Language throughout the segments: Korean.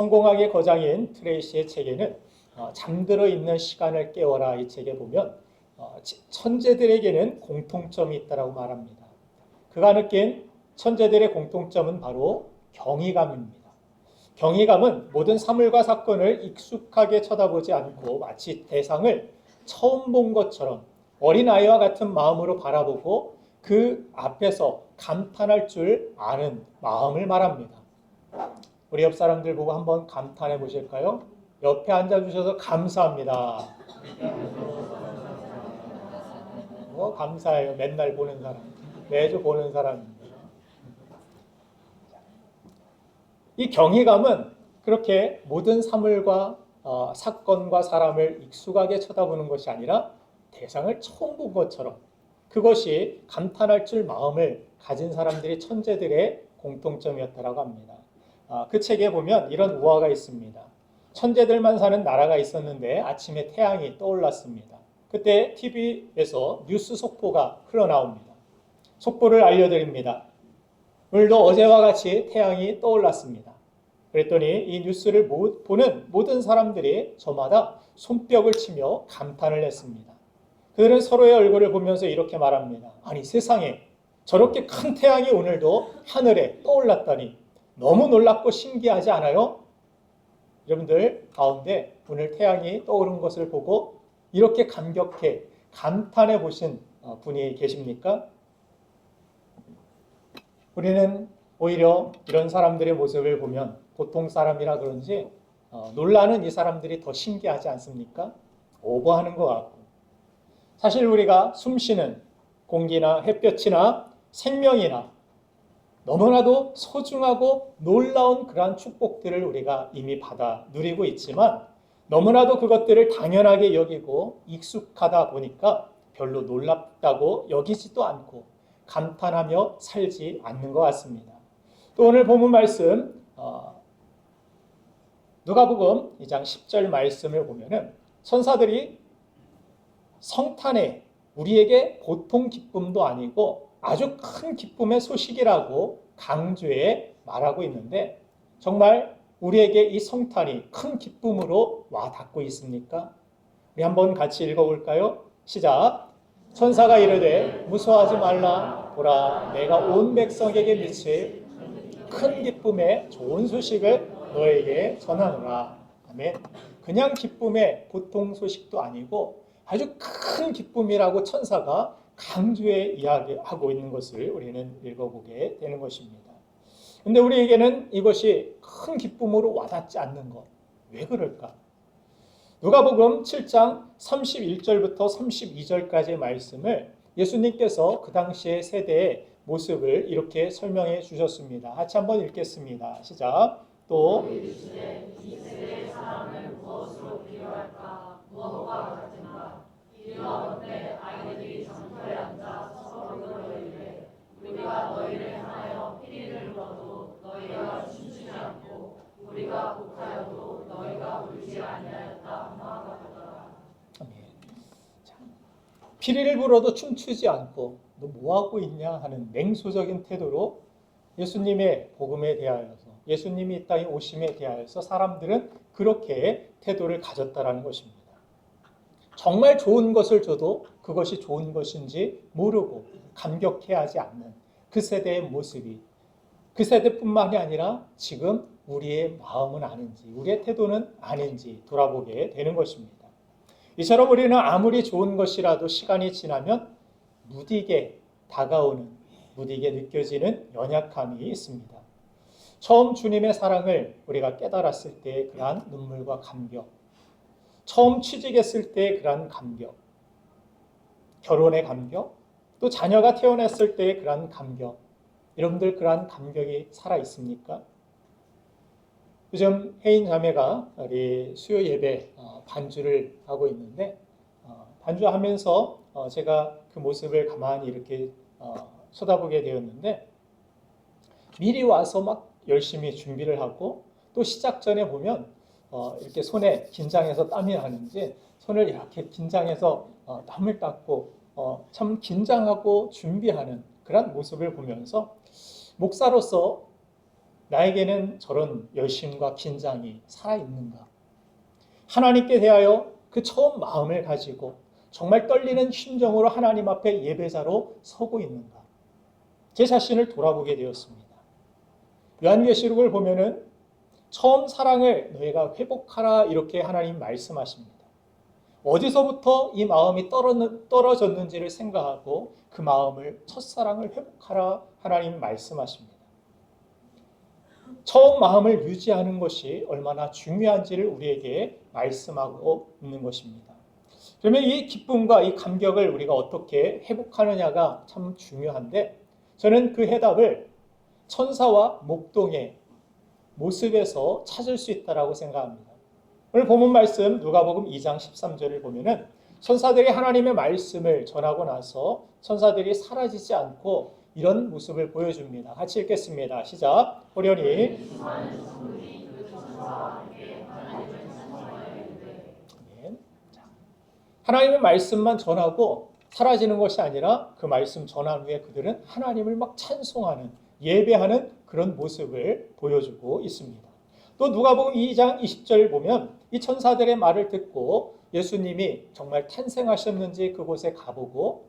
성공학의 거장인 트레이시의 책에는 잠들어 있는 시간을 깨워라 이 책에 보면 천재들에게는 공통점이 있다고 말합니다. 그가 느낀 천재들의 공통점은 바로 경이감입니다. 경이감은 모든 사물과 사건을 익숙하게 쳐다보지 않고 마치 대상을 처음 본 것처럼 어린아이와 같은 마음으로 바라보고 그 앞에서 감탄할 줄 아는 마음을 말합니다. 우리 옆 사람들 보고 한번 감탄해 보실까요? 옆에 앉아주셔서 감사합니다. 감사해요. 맨날 보는 사람, 매주 보는 사람입니다. 이 경이감은 그렇게 모든 사물과 사건과 사람을 익숙하게 쳐다보는 것이 아니라 대상을 처음 본 것처럼 그것이 감탄할 줄 마음을 가진 사람들이 천재들의 공통점이었다고 합니다. 그 책에 보면 이런 우화가 있습니다. 천재들만 사는 나라가 있었는데 아침에 태양이 떠올랐습니다. 그때 TV에서 뉴스 속보가 흘러나옵니다. 속보를 알려드립니다. 오늘도 어제와 같이 태양이 떠올랐습니다. 그랬더니 이 뉴스를 보는 모든 사람들이 저마다 손뼉을 치며 감탄을 했습니다. 그들은 서로의 얼굴을 보면서 이렇게 말합니다. 아니 세상에 저렇게 큰 태양이 오늘도 하늘에 떠올랐다니 너무 놀랍고 신기하지 않아요? 여러분들 가운데 오늘 태양이 떠오른 것을 보고 이렇게 감격해 감탄해 보신 분이 계십니까? 우리는 오히려 이런 사람들의 모습을 보면 보통 사람이라 그런지 놀라는 이 사람들이 더 신기하지 않습니까? 오버하는 것 같고 사실 우리가 숨쉬는 공기나 햇볕이나 생명이나 너무나도 소중하고 놀라운 그러한 축복들을 우리가 이미 받아 누리고 있지만 너무나도 그것들을 당연하게 여기고 익숙하다 보니까 별로 놀랍다고 여기지도 않고 감탄하며 살지 않는 것 같습니다. 또 오늘 본문 말씀 누가복음 2장 10절 말씀을 보면은 천사들이 성탄에 우리에게 보통 기쁨도 아니고 아주 큰 기쁨의 소식이라고 강조해 말하고 있는데 정말 우리에게 이 성탄이 큰 기쁨으로 와 닿고 있습니까? 우리 한번 같이 읽어볼까요? 시작! 천사가 이르되 무서워하지 말라 보라 내가 온 백성에게 미칠 큰 기쁨의 좋은 소식을 너에게 전하노라. 아멘. 그냥 기쁨의 보통 소식도 아니고 아주 큰 기쁨이라고 천사가 강조해 이야기하고 있는 것을 우리는 읽어보게 되는 것입니다. 그런데 우리에게는 이것이 큰 기쁨으로 와닿지 않는 것. 왜 그럴까? 누가복음 7장 31절부터 32절까지의 말씀을 예수님께서 그 당시의 세대의 모습을 이렇게 설명해 주셨습니다. 같이 한번 읽겠습니다. 시작. 또 이 세대의 사람은 무엇으로 필요할까? 무엇과 같은가? 이르되 아이들이 장터에 앉아 서로 이르되 우리가 너희를 향하여 피리를 불어도 너희가 춤추지 않고 우리가 곡하여도 너희가 울지 아니하였다 하나 같더라. 아멘. 피리를 불어도 춤추지 않고 너 뭐하고 있냐 하는 냉소적인 태도로 예수님의 복음에 대하여서 예수님이 이 땅에 오심에 대하여서 사람들은 그렇게 태도를 가졌다라는 것입니다. 정말 좋은 것을 줘도 그것이 좋은 것인지 모르고 감격해하지 않는 그 세대의 모습이 그 세대뿐만이 아니라 지금 우리의 마음은 아닌지 우리의 태도는 아닌지 돌아보게 되는 것입니다. 이처럼 우리는 아무리 좋은 것이라도 시간이 지나면 무디게 다가오는 무디게 느껴지는 연약함이 있습니다. 처음 주님의 사랑을 우리가 깨달았을 때의 그러한 눈물과 감격, 처음 취직했을 때의 그러한 감격, 결혼의 감격, 또 자녀가 태어났을 때의 그러한 감격, 여러분들 그러한 감격이 살아있습니까? 요즘 혜인 자매가 우리 수요 예배 반주를 하고 있는데 반주하면서 제가 그 모습을 가만히 이렇게 쳐다보게 되었는데 미리 와서 막 열심히 준비를 하고 또 시작 전에 보면 이렇게 손에 긴장해서 땀이 나는지 손을 이렇게 긴장해서 땀을 닦고 참 긴장하고 준비하는 그런 모습을 보면서 목사로서 나에게는 저런 열심과 긴장이 살아있는가? 하나님께 대하여 그 처음 마음을 가지고 정말 떨리는 심정으로 하나님 앞에 예배자로 서고 있는가? 제 자신을 돌아보게 되었습니다. 요한계시록을 보면은 처음 사랑을 너희가 회복하라 이렇게 하나님 말씀하십니다. 어디서부터 이 마음이 떨어졌는지를 생각하고 그 마음을 첫사랑을 회복하라 하나님 말씀하십니다. 처음 마음을 유지하는 것이 얼마나 중요한지를 우리에게 말씀하고 있는 것입니다. 그러면 이 기쁨과 이 감격을 우리가 어떻게 회복하느냐가 참 중요한데 저는 그 해답을 천사와 목동의 모습에서 찾을 수 있다고 생각합니다. 오늘 본문 말씀 누가복음 2장 13절을 보면은 천사들이 하나님의 말씀을 전하고 나서 천사들이 사라지지 않고 이런 모습을 보여줍니다. 같이 읽겠습니다. 시작. 호련히 하나님의 말씀만 전하고 사라지는 것이 아니라 그 말씀 전한 후에 그들은 하나님을 막 찬송하는 예배하는 그런 모습을 보여주고 있습니다. 또 누가복음 2장 20절 보면 이 천사들의 말을 듣고 예수님이 정말 탄생하셨는지 그곳에 가보고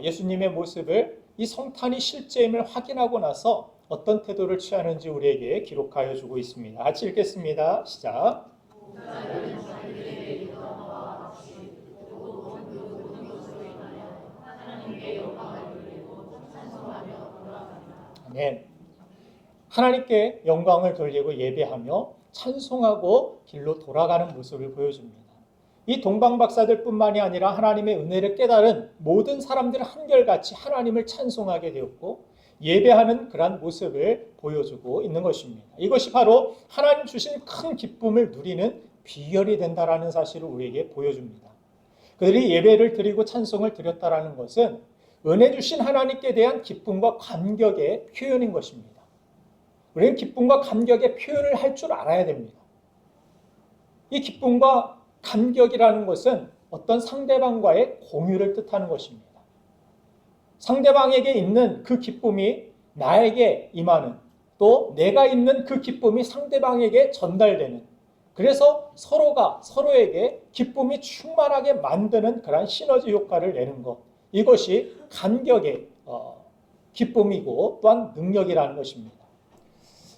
예수님의 모습을 이 성탄이 실제임을 확인하고 나서 어떤 태도를 취하는지 우리에게 기록하여 주고 있습니다. 같이 읽겠습니다. 시작. 아멘. 하나님께 영광을 돌리고 예배하며 찬송하고 길로 돌아가는 모습을 보여줍니다. 이 동방박사들뿐만이 아니라 하나님의 은혜를 깨달은 모든 사람들은 한결같이 하나님을 찬송하게 되었고 예배하는 그러한 모습을 보여주고 있는 것입니다. 이것이 바로 하나님 주신 큰 기쁨을 누리는 비결이 된다라는 사실을 우리에게 보여줍니다. 그들이 예배를 드리고 찬송을 드렸다라는 것은 은혜 주신 하나님께 대한 기쁨과 감격의 표현인 것입니다. 우리는 기쁨과 감격의 표현을 할 줄 알아야 됩니다. 이 기쁨과 감격이라는 것은 어떤 상대방과의 공유를 뜻하는 것입니다. 상대방에게 있는 그 기쁨이 나에게 임하는, 또 내가 있는 그 기쁨이 상대방에게 전달되는, 그래서 서로가 서로에게 기쁨이 충만하게 만드는 그런 시너지 효과를 내는 것, 이것이 감격의 기쁨이고 또한 능력이라는 것입니다.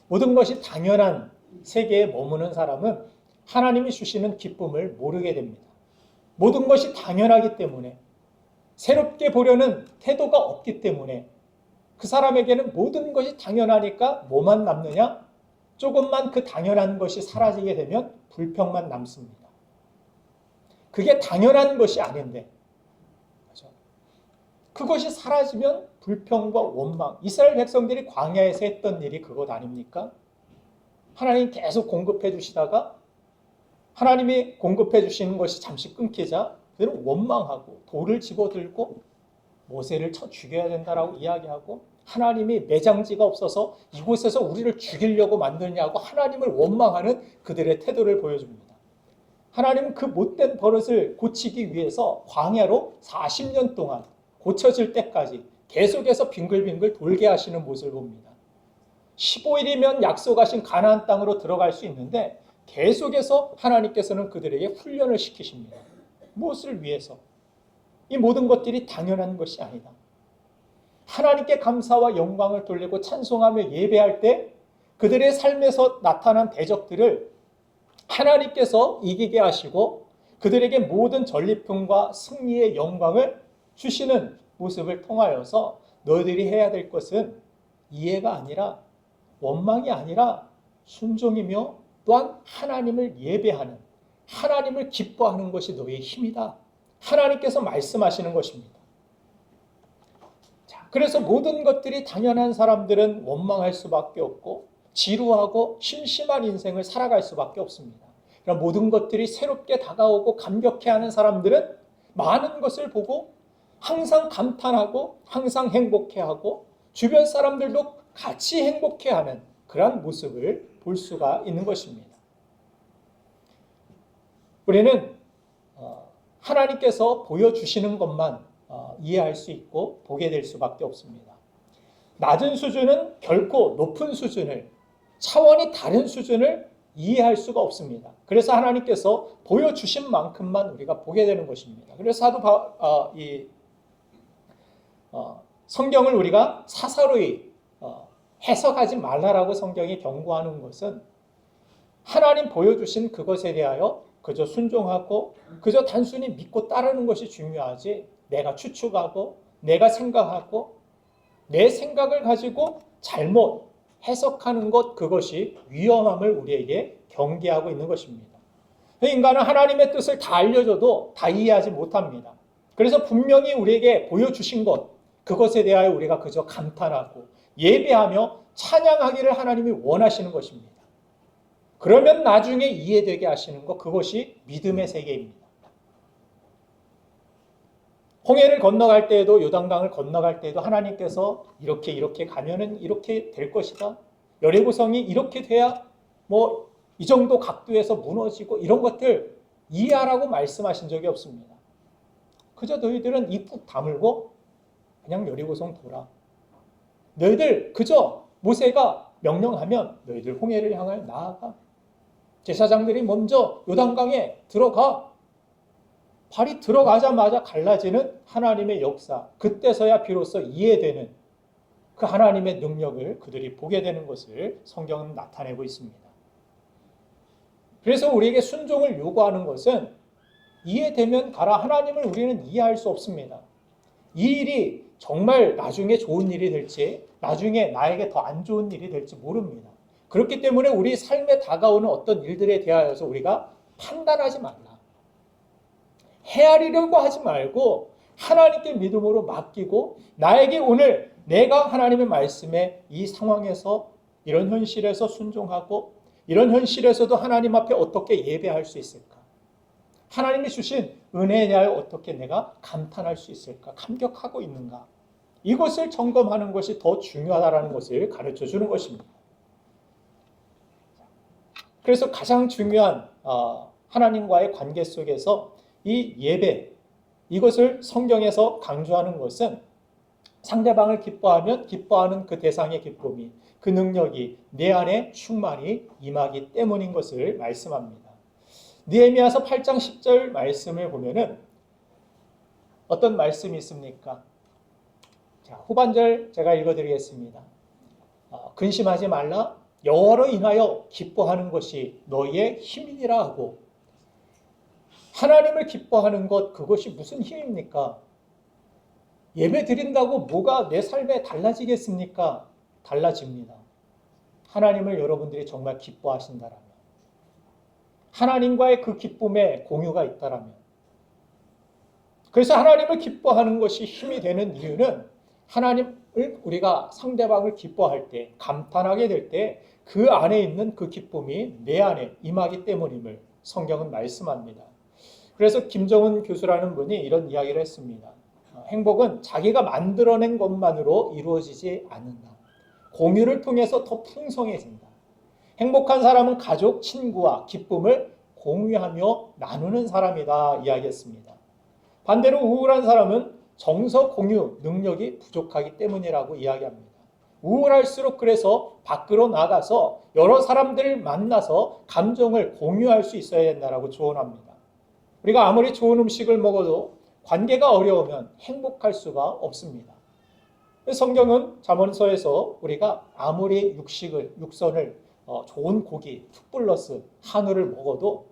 모든 것이 당연한 세계에 머무는 사람은 하나님이 주시는 기쁨을 모르게 됩니다. 모든 것이 당연하기 때문에, 새롭게 보려는 태도가 없기 때문에 그 사람에게는 모든 것이 당연하니까 뭐만 남느냐? 조금만 그 당연한 것이 사라지게 되면 불평만 남습니다. 그게 당연한 것이 아닌데, 그렇죠? 그것이 사라지면 불평과 원망. 이스라엘 백성들이 광야에서 했던 일이 그것 아닙니까? 하나님 계속 공급해 주시다가 하나님이 공급해 주시는 것이 잠시 끊기자 그들은 원망하고 돌을 집어들고 모세를 쳐 죽여야 된다라고 이야기하고, 하나님이 매장지가 없어서 이곳에서 우리를 죽이려고 만드냐고 하나님을 원망하는 그들의 태도를 보여줍니다. 하나님은 그 못된 버릇을 고치기 위해서 광야로 40년 동안 고쳐질 때까지 계속해서 빙글빙글 돌게 하시는 모습을 봅니다. 15일이면 약속하신 가나안 땅으로 들어갈 수 있는데 계속해서 하나님께서는 그들에게 훈련을 시키십니다. 무엇을 위해서? 이 모든 것들이 당연한 것이 아니다. 하나님께 감사와 영광을 돌리고 찬송하며 예배할 때 그들의 삶에서 나타난 대적들을 하나님께서 이기게 하시고 그들에게 모든 전리품과 승리의 영광을 주시는 모습을 통하여서 너희들이 해야 될 것은 이해가 아니라 원망이 아니라 순종이며 또한 하나님을 예배하는, 하나님을 기뻐하는 것이 너희의 힘이다. 하나님께서 말씀하시는 것입니다. 자, 그래서 모든 것들이 당연한 사람들은 원망할 수밖에 없고 지루하고 심심한 인생을 살아갈 수밖에 없습니다. 그럼 모든 것들이 새롭게 다가오고 감격해하는 사람들은 많은 것을 보고 항상 감탄하고 항상 행복해하고 주변 사람들도 같이 행복해하는 그러한 모습을 볼 수가 있는 것입니다. 우리는 하나님께서 보여주시는 것만 이해할 수 있고 보게 될 수밖에 없습니다. 낮은 수준은 결코 높은 수준을, 차원이 다른 수준을 이해할 수가 없습니다. 그래서 하나님께서 보여주신 만큼만 우리가 보게 되는 것입니다. 그래서 성경을 우리가 사사로이 해석하지 말라라고 성경이 경고하는 것은 하나님 보여주신 그것에 대하여 그저 순종하고 그저 단순히 믿고 따르는 것이 중요하지, 내가 추측하고 내가 생각하고 내 생각을 가지고 잘못 해석하는 것, 그것이 위험함을 우리에게 경계하고 있는 것입니다. 인간은 하나님의 뜻을 다 알려줘도 다 이해하지 못합니다. 그래서 분명히 우리에게 보여주신 것, 그것에 대하여 우리가 그저 감탄하고 예배하며 찬양하기를 하나님이 원하시는 것입니다. 그러면 나중에 이해되게 하시는 것, 그것이 믿음의 세계입니다. 홍해를 건너갈 때에도, 요단강을 건너갈 때에도 하나님께서 이렇게 가면은 이렇게 될 것이다, 여리고성이 이렇게 돼야 이 정도 각도에서 무너지고, 이런 것들 이해하라고 말씀하신 적이 없습니다. 그저 너희들은 입 꾹 다물고 그냥 여리고성 돌아. 너희들 그저 모세가 명령하면 너희들 홍해를 향하여 나아가. 제사장들이 먼저 요단강에 들어가. 발이 들어가자마자 갈라지는 하나님의 역사, 그때서야 비로소 이해되는 그 하나님의 능력을 그들이 보게 되는 것을 성경은 나타내고 있습니다. 그래서 우리에게 순종을 요구하는 것은 이해되면 가라. 하나님을 우리는 이해할 수 없습니다. 이 일이 정말 나중에 좋은 일이 될지, 나중에 나에게 더 안 좋은 일이 될지 모릅니다. 그렇기 때문에 우리 삶에 다가오는 어떤 일들에 대하여서 우리가 판단하지 말라. 헤아리려고 하지 말고 하나님께 믿음으로 맡기고, 나에게 오늘 내가 하나님의 말씀에 이 상황에서, 이런 현실에서 순종하고, 이런 현실에서도 하나님 앞에 어떻게 예배할 수 있을까? 하나님이 주신 은혜에 대하여 어떻게 내가 감탄할 수 있을까? 감격하고 있는가? 이것을 점검하는 것이 더 중요하다는 것을 가르쳐 주는 것입니다. 그래서 가장 중요한 하나님과의 관계 속에서 이 예배, 이것을 성경에서 강조하는 것은 상대방을 기뻐하면 기뻐하는 그 대상의 기쁨이, 그 능력이 내 안에 충만히 임하기 때문인 것을 말씀합니다. 느헤미야서 8장 10절 말씀을 보면은 어떤 말씀이 있습니까? 자, 후반절 제가 읽어드리겠습니다. 근심하지 말라. 여호와로 인하여 기뻐하는 것이 너희의 힘이니라 하고. 하나님을 기뻐하는 것, 그것이 무슨 힘입니까? 예배 드린다고 뭐가 내 삶에 달라지겠습니까? 달라집니다. 하나님을 여러분들이 정말 기뻐하신다라면, 하나님과의 그 기쁨에 공유가 있다라면, 그래서 하나님을 기뻐하는 것이 힘이 되는 이유는 하나님을, 우리가 상대방을 기뻐할 때, 감탄하게 될 때 그 안에 있는 그 기쁨이 내 안에 임하기 때문임을 성경은 말씀합니다. 그래서 김정은 교수라는 분이 이런 이야기를 했습니다. 행복은 자기가 만들어낸 것만으로 이루어지지 않는다. 공유를 통해서 더 풍성해진다. 행복한 사람은 가족, 친구와 기쁨을 공유하며 나누는 사람이다 이야기했습니다. 반대로 우울한 사람은 정서 공유 능력이 부족하기 때문이라고 이야기합니다. 우울할수록 그래서 밖으로 나가서 여러 사람들을 만나서 감정을 공유할 수 있어야 된다고 조언합니다. 우리가 아무리 좋은 음식을 먹어도 관계가 어려우면 행복할 수가 없습니다. 성경은 잠언서에서 우리가 아무리 육선을 좋은 고기, 툭불러스, 한우를 먹어도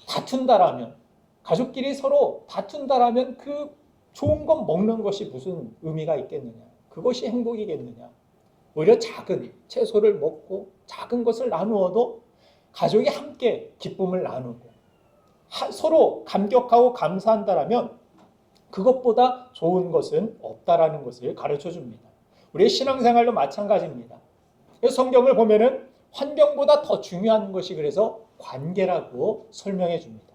다툰다라면, 가족끼리 서로 다툰다라면 그 좋은 것 먹는 것이 무슨 의미가 있겠느냐? 그것이 행복이겠느냐? 오히려 작은 채소를 먹고 작은 것을 나누어도 가족이 함께 기쁨을 나누고 서로 감격하고 감사한다라면 그것보다 좋은 것은 없다라는 것을 가르쳐 줍니다. 우리의 신앙생활도 마찬가지입니다. 그래서 성경을 보면은 환경보다 더 중요한 것이 그래서 관계라고 설명해 줍니다.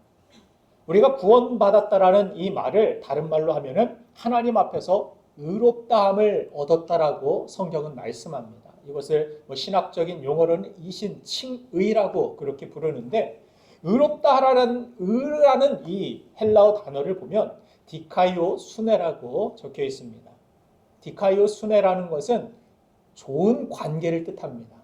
우리가 구원받았다라는 이 말을 다른 말로 하면은 하나님 앞에서 의롭다함을 얻었다라고 성경은 말씀합니다. 이것을 신학적인 용어로는 이신, 칭의라고 그렇게 부르는데, 의롭다라는 의라는 이 헬라어 단어를 보면 디카이오 수네라고 적혀 있습니다. 디카이오 수네라는 것은 좋은 관계를 뜻합니다.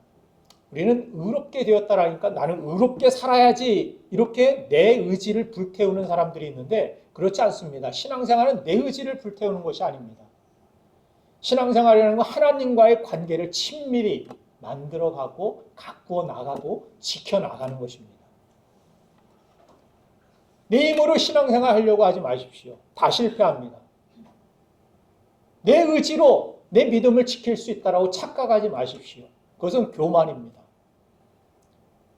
우리는 의롭게 되었다라니까 나는 의롭게 살아야지 이렇게 내 의지를 불태우는 사람들이 있는데 그렇지 않습니다. 신앙생활은 내 의지를 불태우는 것이 아닙니다. 신앙생활이라는 건 하나님과의 관계를 친밀히 만들어가고 가꾸어 나가고 지켜나가는 것입니다. 내 힘으로 신앙생활 하려고 하지 마십시오. 다 실패합니다. 내 의지로 내 믿음을 지킬 수 있다고 착각하지 마십시오. 그것은 교만입니다.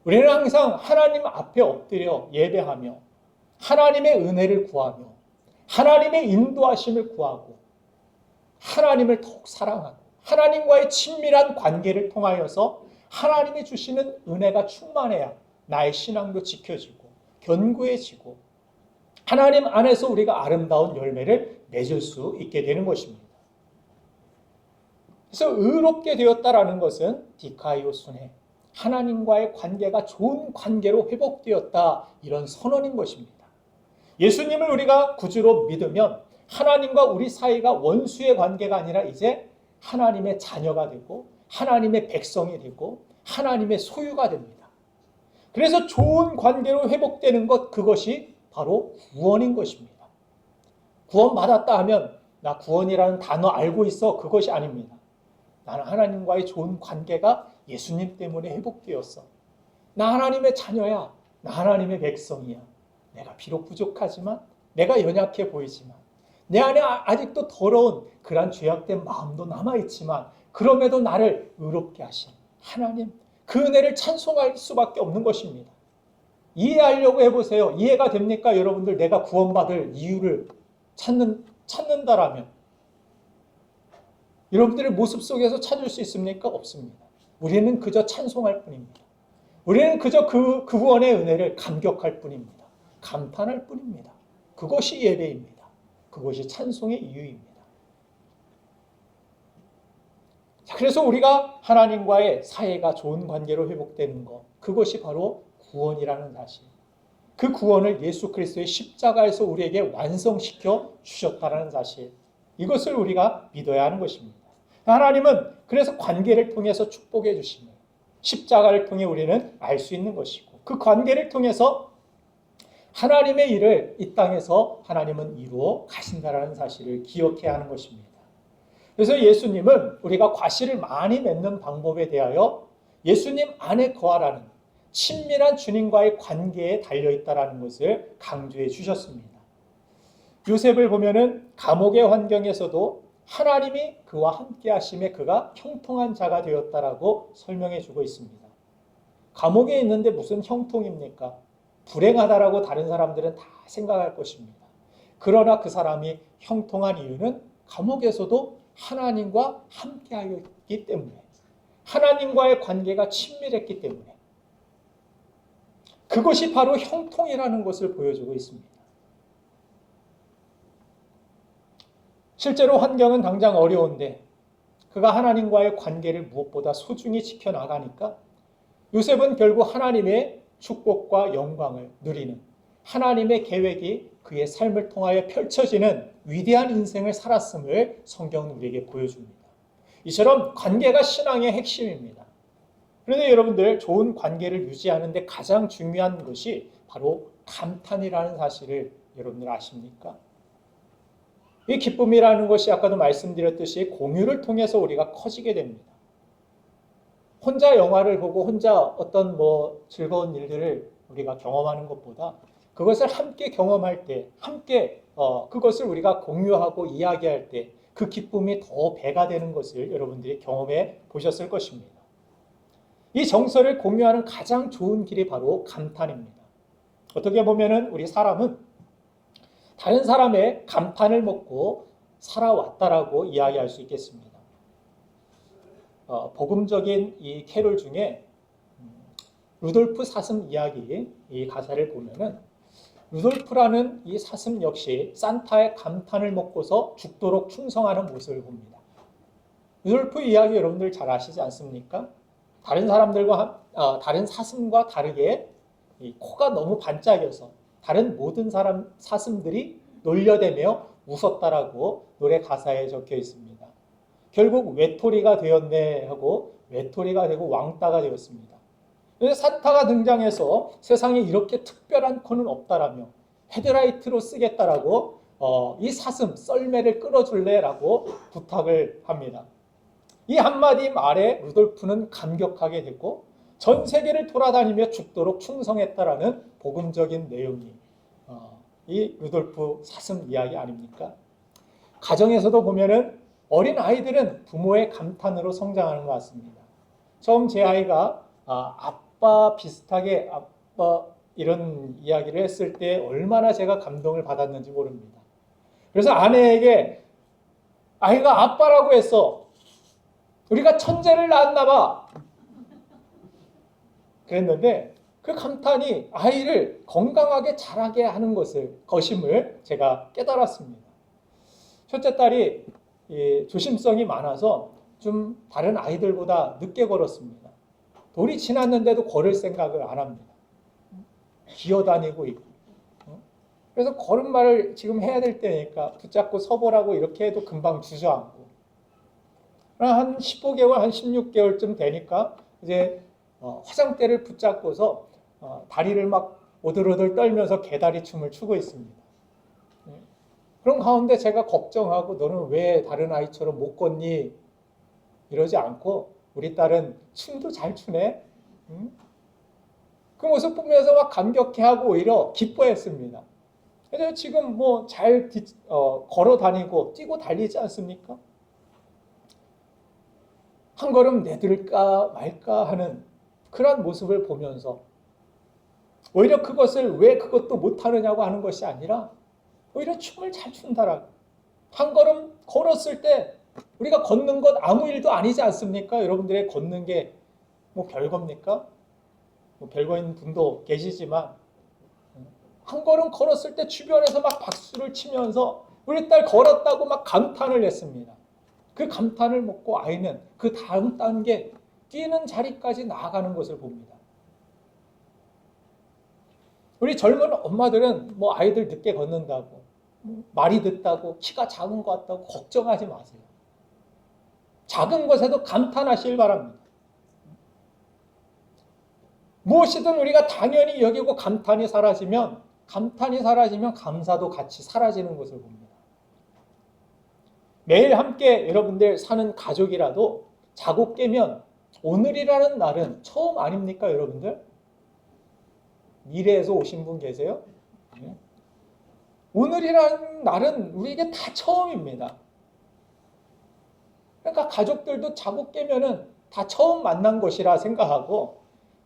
우리는 항상 하나님 앞에 엎드려 예배하며 하나님의 은혜를 구하며 하나님의 인도하심을 구하고 하나님을 더욱 사랑하고 하나님과의 친밀한 관계를 통하여서 하나님이 주시는 은혜가 충만해야 나의 신앙도 지켜지고 견고해지고 하나님 안에서 우리가 아름다운 열매를 맺을 수 있게 되는 것입니다. 그래서 의롭게 되었다라는 것은 디카이오순에 하나님과의 관계가 좋은 관계로 회복되었다 이런 선언인 것입니다. 예수님을 우리가 구주로 믿으면 하나님과 우리 사이가 원수의 관계가 아니라 이제 하나님의 자녀가 되고 하나님의 백성이 되고 하나님의 소유가 됩니다. 그래서 좋은 관계로 회복되는 것 그것이 바로 구원인 것입니다. 구원받았다 하면 나 구원이라는 단어 알고 있어 그것이 아닙니다. 나는 하나님과의 좋은 관계가 예수님 때문에 회복되었어. 나 하나님의 자녀야. 나 하나님의 백성이야. 내가 비록 부족하지만 내가 연약해 보이지만 내 안에 아직도 더러운 그런 죄악된 마음도 남아있지만 그럼에도 나를 의롭게 하신 하나님 그 은혜를 찬송할 수밖에 없는 것입니다. 이해하려고 해보세요. 이해가 됩니까? 여러분들 내가 구원받을 이유를 찾는다라면 여러분들의 모습 속에서 찾을 수 있습니까? 없습니다. 우리는 그저 찬송할 뿐입니다. 우리는 그저 그 구원의 은혜를 감격할 뿐입니다. 감탄할 뿐입니다. 그것이 예배입니다. 그것이 찬송의 이유입니다. 자, 그래서 우리가 하나님과의 사이가 좋은 관계로 회복되는 것, 그것이 바로 구원이라는 사실. 그 구원을 예수 그리스도의 십자가에서 우리에게 완성시켜 주셨다는 사실. 이것을 우리가 믿어야 하는 것입니다. 하나님은 그래서 관계를 통해서 축복해 주시며 십자가를 통해 우리는 알 수 있는 것이고 그 관계를 통해서 하나님의 일을 이 땅에서 하나님은 이루어 가신다라는 사실을 기억해야 하는 것입니다. 그래서 예수님은 우리가 과실을 많이 맺는 방법에 대하여 예수님 안에 거하라는 친밀한 주님과의 관계에 달려있다라는 것을 강조해 주셨습니다. 요셉을 보면은 감옥의 환경에서도 하나님이 그와 함께 하심에 그가 형통한 자가 되었다라고 설명해 주고 있습니다. 감옥에 있는데 무슨 형통입니까? 불행하다라고 다른 사람들은 다 생각할 것입니다. 그러나 그 사람이 형통한 이유는 감옥에서도 하나님과 함께 하였기 때문에 하나님과의 관계가 친밀했기 때문에 그것이 바로 형통이라는 것을 보여주고 있습니다. 실제로 환경은 당장 어려운데 그가 하나님과의 관계를 무엇보다 소중히 지켜나가니까 요셉은 결국 하나님의 축복과 영광을 누리는 하나님의 계획이 그의 삶을 통하여 펼쳐지는 위대한 인생을 살았음을 성경은 우리에게 보여줍니다. 이처럼 관계가 신앙의 핵심입니다. 그런데 여러분들 좋은 관계를 유지하는데 가장 중요한 것이 바로 감탄이라는 사실을 여러분들 아십니까? 이 기쁨이라는 것이 아까도 말씀드렸듯이 공유를 통해서 우리가 커지게 됩니다. 혼자 영화를 보고 혼자 어떤 즐거운 일들을 우리가 경험하는 것보다 그것을 함께 경험할 때, 함께 그것을 우리가 공유하고 이야기할 때 그 기쁨이 더 배가 되는 것을 여러분들이 경험해 보셨을 것입니다. 이 정서를 공유하는 가장 좋은 길이 바로 감탄입니다. 어떻게 보면은 우리 사람은 다른 사람의 감탄을 먹고 살아왔다라고 이야기할 수 있겠습니다. 복음적인 이 캐롤 중에 루돌프 사슴 이야기 이 가사를 보면은 루돌프라는 이 사슴 역시 산타의 감탄을 먹고서 죽도록 충성하는 모습을 봅니다. 루돌프 이야기 여러분들 잘 아시지 않습니까? 다른 사람들과 다른 사슴과 다르게 이 코가 너무 반짝여서 다른 모든 사슴들이 놀려대며 웃었다라고 노래 가사에 적혀 있습니다. 결국 외톨이가 되었네 하고 외톨이가 되고 왕따가 되었습니다. 그래서 산타가 등장해서 세상에 이렇게 특별한 코는 없다라며 헤드라이트로 쓰겠다라고 이 사슴 썰매를 끌어줄래라고 부탁을 합니다. 이 한마디 말에 루돌프는 감격하게 됐고 전 세계를 돌아다니며 죽도록 충성했다라는 복음적인 내용이 이 루돌프 사슴 이야기 아닙니까? 가정에서도 보면은 어린 아이들은 부모의 감탄으로 성장하는 것 같습니다. 처음 제 아이가 아빠 비슷하게 아빠 이런 이야기를 했을 때 얼마나 제가 감동을 받았는지 모릅니다. 그래서 아내에게 아이가 아빠라고 했어. 우리가 천재를 낳았나 봐. 그랬는데 그 감탄이 아이를 건강하게 자라게 하는 것임을 제가 깨달았습니다. 첫째 딸이 조심성이 많아서 좀 다른 아이들보다 늦게 걸었습니다. 돌이 지났는데도 걸을 생각을 안 합니다. 기어다니고 있고. 그래서 걸음마를 지금 해야 될 때니까 붙잡고 서보라고 이렇게 해도 금방 주저앉고. 한 15개월, 한 16개월쯤 되니까 이제 화장대를 붙잡고서 다리를 막 오들오들 떨면서 개다리 춤을 추고 있습니다. 그런 가운데 제가 걱정하고 너는 왜 다른 아이처럼 못 걷니? 이러지 않고 우리 딸은 춤도 잘 추네. 그 모습 보면서 막 감격해하고 오히려 기뻐했습니다. 그래서 지금 뭐 잘 걸어 다니고 뛰고 달리지 않습니까? 한 걸음 내dir까 말까 하는 그런 모습을 보면서 오히려 그것을 왜 그것도 못하느냐고 하는 것이 아니라 오히려 춤을 잘 춘다라고. 한 걸음 걸었을 때 우리가 걷는 것 아무 일도 아니지 않습니까? 여러분들의 걷는 게 뭐 별겁니까? 뭐 별거인 분도 계시지만 한 걸음 걸었을 때 주변에서 막 박수를 치면서 우리 딸 걸었다고 막 감탄을 했습니다. 그 감탄을 먹고 아이는 그 다음 단계 뛰는 자리까지 나아가는 것을 봅니다. 우리 젊은 엄마들은 뭐 아이들 늦게 걷는다고 말이 늦다고 키가 작은 것 같다고 걱정하지 마세요. 작은 것에도 감탄하시길 바랍니다. 무엇이든 우리가 당연히 여기고 감탄이 사라지면 감사도 같이 사라지는 것을 봅니다. 매일 함께 여러분들 사는 가족이라도 자고 깨면 오늘이라는 날은 처음 아닙니까, 여러분들? 미래에서 오신 분 계세요? 네. 오늘이라는 날은 우리에게 다 처음입니다. 그러니까 가족들도 자고 깨면은 다 처음 만난 것이라 생각하고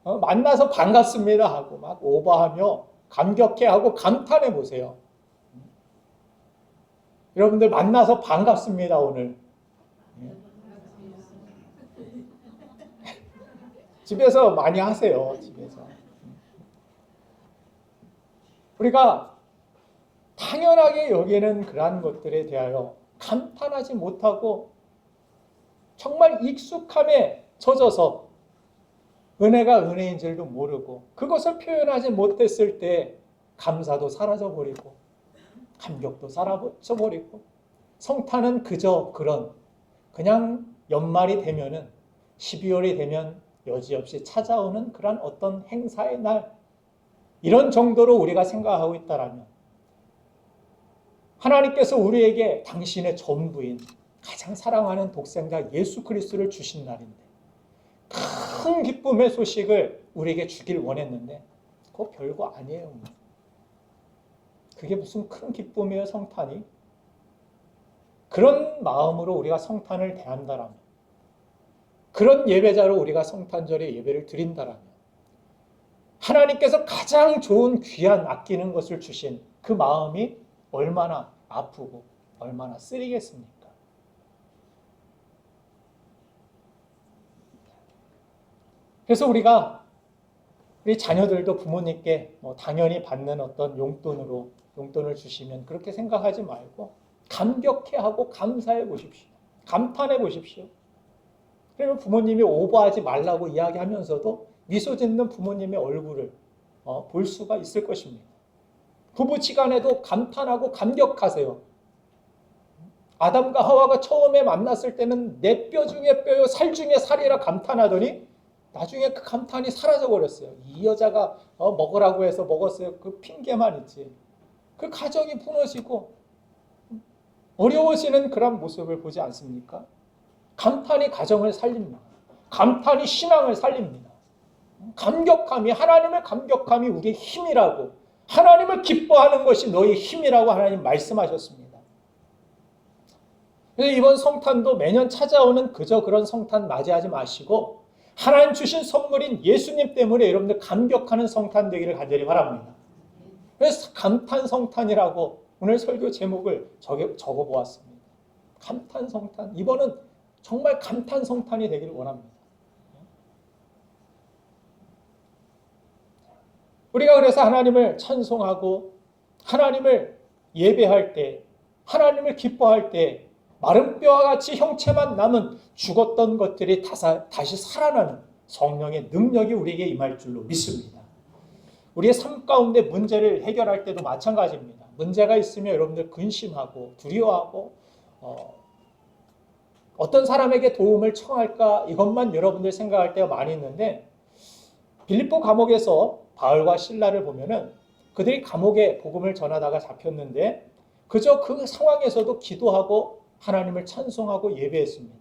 만나서 반갑습니다 하고 막 오버하며 감격해하고 감탄해 보세요. 여러분들 만나서 반갑습니다 오늘. 집에서 많이 하세요. 집에서. 우리가 당연하게 여기는 그러한 것들에 대하여 감탄하지 못하고 정말 익숙함에 젖어서 은혜가 은혜인 줄도 모르고 그것을 표현하지 못했을 때 감사도 사라져버리고 감격도 사라져버리고 성탄은 그저 그냥 연말이 되면은 12월이 되면 여지없이 찾아오는 그런 어떤 행사의 날 이런 정도로 우리가 생각하고 있다라면 하나님께서 우리에게 당신의 전부인 가장 사랑하는 독생자 예수 그리스도를 주신 날인데 큰 기쁨의 소식을 우리에게 주길 원했는데 그거 별거 아니에요. 그게 무슨 큰 기쁨이에요, 성탄이? 그런 마음으로 우리가 성탄을 대한다라면 그런 예배자로 우리가 성탄절에 예배를 드린다라면 하나님께서 가장 좋은 귀한 아끼는 것을 주신 그 마음이 얼마나 아프고 얼마나 쓰리겠습니까? 그래서 우리 자녀들도 부모님께 당연히 받는 어떤 용돈을 주시면 그렇게 생각하지 말고 감격해하고 감사해 보십시오. 감탄해 보십시오. 그러면 부모님이 오버하지 말라고 이야기하면서도 미소 짓는 부모님의 얼굴을 볼 수가 있을 것입니다. 부부지간에도 감탄하고 감격하세요. 아담과 하와가 처음에 만났을 때는 내 뼈 중에 뼈요 살 중에 살이라 감탄하더니 나중에 그 감탄이 사라져 버렸어요. 이 여자가 먹으라고 해서 먹었어요. 그 핑계만 있지. 그 가정이 무너지고 어려워지는 그런 모습을 보지 않습니까? 감탄이 가정을 살립니다. 감탄이 신앙을 살립니다. 감격함이, 하나님의 감격함이 우리의 힘이라고, 하나님을 기뻐하는 것이 너희 힘이라고 하나님 말씀하셨습니다. 그래서 이번 성탄도 매년 찾아오는 그저 그런 성탄 맞이하지 마시고 하나님 주신 선물인 예수님 때문에 여러분들 감격하는 성탄 되기를 간절히 바랍니다. 그래서 감탄 성탄이라고 오늘 설교 제목을 적어보았습니다. 감탄 성탄. 이번은 정말 감탄 성탄이 되기를 원합니다. 우리가 그래서 하나님을 찬송하고 하나님을 예배할 때, 하나님을 기뻐할 때 마른 뼈와 같이 형체만 남은 죽었던 것들이 다시 살아나는 성령의 능력이 우리에게 임할 줄로 믿습니다. 우리의 삶 가운데 문제를 해결할 때도 마찬가지입니다. 문제가 있으면 여러분들 근심하고 두려워하고 어떤 사람에게 도움을 청할까 이것만 여러분들 생각할 때가 많이 있는데 빌립보 감옥에서 바울과 실라를 보면은 그들이 감옥에 복음을 전하다가 잡혔는데 그저 그 상황에서도 기도하고 하나님을 찬송하고 예배했습니다.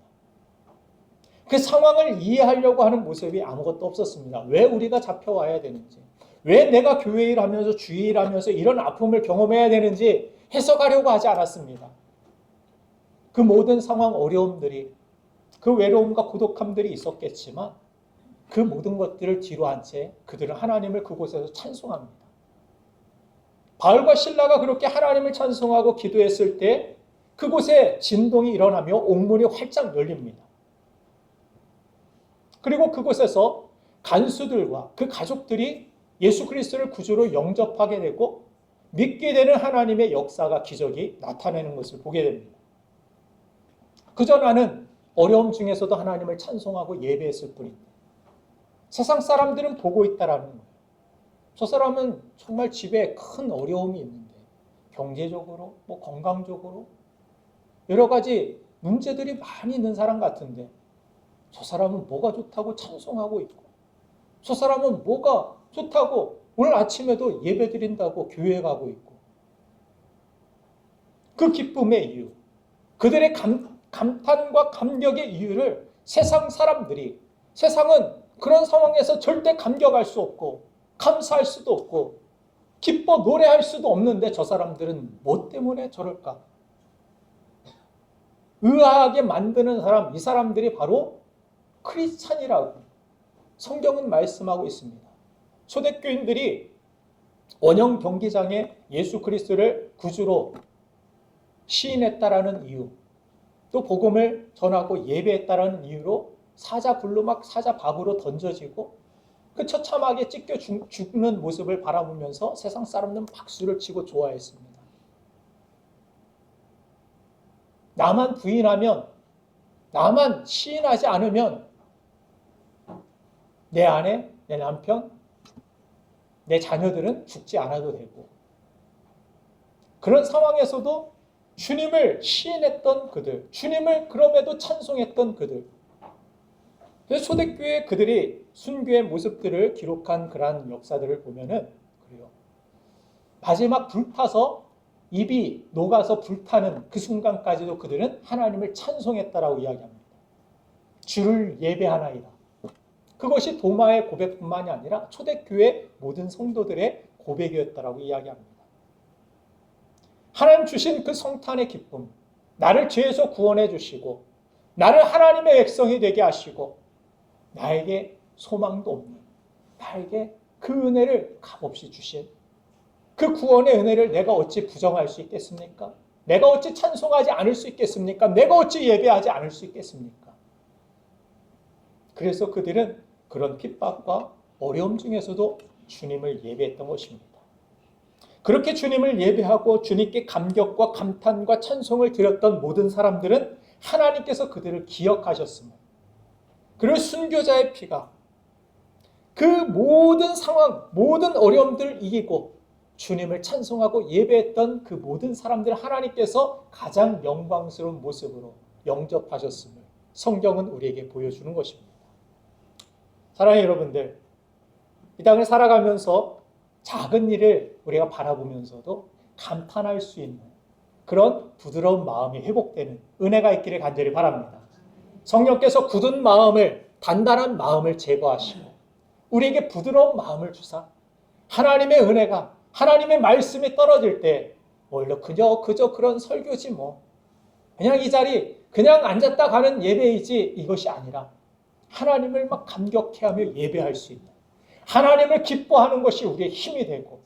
그 상황을 이해하려고 하는 모습이 아무것도 없었습니다. 왜 우리가 잡혀와야 되는지, 왜 내가 교회 일하면서 주의 일하면서 이런 아픔을 경험해야 되는지 해석하려고 하지 않았습니다. 그 모든 상황 어려움들이, 그 외로움과 고독함들이 있었겠지만 그 모든 것들을 뒤로 한 채 그들은 하나님을 그곳에서 찬송합니다. 바울과 실라가 그렇게 하나님을 찬송하고 기도했을 때 그곳에 진동이 일어나며 옥문이 활짝 열립니다. 그리고 그곳에서 간수들과 그 가족들이 예수 그리스도를 구주로 영접하게 되고 믿게 되는 하나님의 역사가 기적이 나타내는 것을 보게 됩니다. 그저 나는 어려움 중에서도 하나님을 찬송하고 예배했을 뿐인데 세상 사람들은 보고 있다라는 거예요. 저 사람은 정말 집에 큰 어려움이 있는데 경제적으로, 건강적으로 여러 가지 문제들이 많이 있는 사람 같은데 저 사람은 뭐가 좋다고 찬송하고 있고 저 사람은 뭐가 좋다고 오늘 아침에도 예배 드린다고 교회 가고 있고 그 기쁨의 이유, 그들의 감탄과 감격의 이유를 세상 사람들이, 세상은 그런 상황에서 절대 감격할 수 없고 감사할 수도 없고 기뻐 노래할 수도 없는데 저 사람들은 뭐 때문에 저럴까? 의아하게 만드는 사람, 이 사람들이 바로 크리스찬이라고 성경은 말씀하고 있습니다. 초대교인들이 원형 경기장에 예수 그리스도를 구주로 시인했다라는 이유, 또 복음을 전하고 예배했다라는 이유로 사자굴로 막 사자밥으로 던져지고 그 처참하게 찢겨 죽는 모습을 바라보면서 세상 사람들은 박수를 치고 좋아했습니다. 나만 부인하면, 나만 시인하지 않으면 내 아내, 내 남편, 내 자녀들은 죽지 않아도 되고 그런 상황에서도 주님을 시인했던 그들, 주님을 그럼에도 찬송했던 그들, 그래서 초대교회 그들이 순교의 모습들을 기록한 그러한 역사들을 보면은 그래요. 마지막 불타서 입이 녹아서 불타는 그 순간까지도 그들은 하나님을 찬송했다라고 이야기합니다. 주를 예배하나이다. 그것이 도마의 고백뿐만이 아니라 초대교회 모든 성도들의 고백이었다라고 이야기합니다. 하나님 주신 그 성탄의 기쁨, 나를 죄에서 구원해 주시고 나를 하나님의 백성이 되게 하시고 나에게 소망도 없는, 나에게 그 은혜를 값없이 주신 그 구원의 은혜를 내가 어찌 부정할 수 있겠습니까? 내가 어찌 찬송하지 않을 수 있겠습니까? 내가 어찌 예배하지 않을 수 있겠습니까? 그래서 그들은 그런 핍박과 어려움 중에서도 주님을 예배했던 것입니다. 그렇게 주님을 예배하고 주님께 감격과 감탄과 찬송을 드렸던 모든 사람들은 하나님께서 그들을 기억하셨습니다. 그리고 순교자의 피가 그 모든 상황, 모든 어려움들을 이기고 주님을 찬송하고 예배했던 그 모든 사람들 하나님께서 가장 영광스러운 모습으로 영접하셨음을 성경은 우리에게 보여주는 것입니다. 사랑하는 여러분들, 이 땅을 살아가면서 작은 일을 우리가 바라보면서도 감탄할 수 있는 그런 부드러운 마음이 회복되는 은혜가 있기를 간절히 바랍니다. 성령께서 굳은 마음을, 단단한 마음을 제거하시고 우리에게 부드러운 마음을 주사 하나님의 은혜가, 하나님의 말씀이 떨어질 때 원래 그저 그런 설교지 뭐, 그냥 이 자리 그냥 앉았다 가는 예배이지, 이것이 아니라 하나님을 막 감격해하며 예배할 수 있는, 하나님을 기뻐하는 것이 우리의 힘이 되고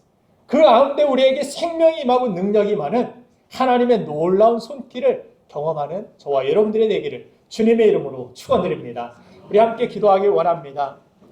그 가운데 우리에게 생명이 임하고 능력이 많은 하나님의 놀라운 손길을 경험하는 저와 여러분들이 되기를 주님의 이름으로 축원드립니다. 우리 함께 기도하기 원합니다.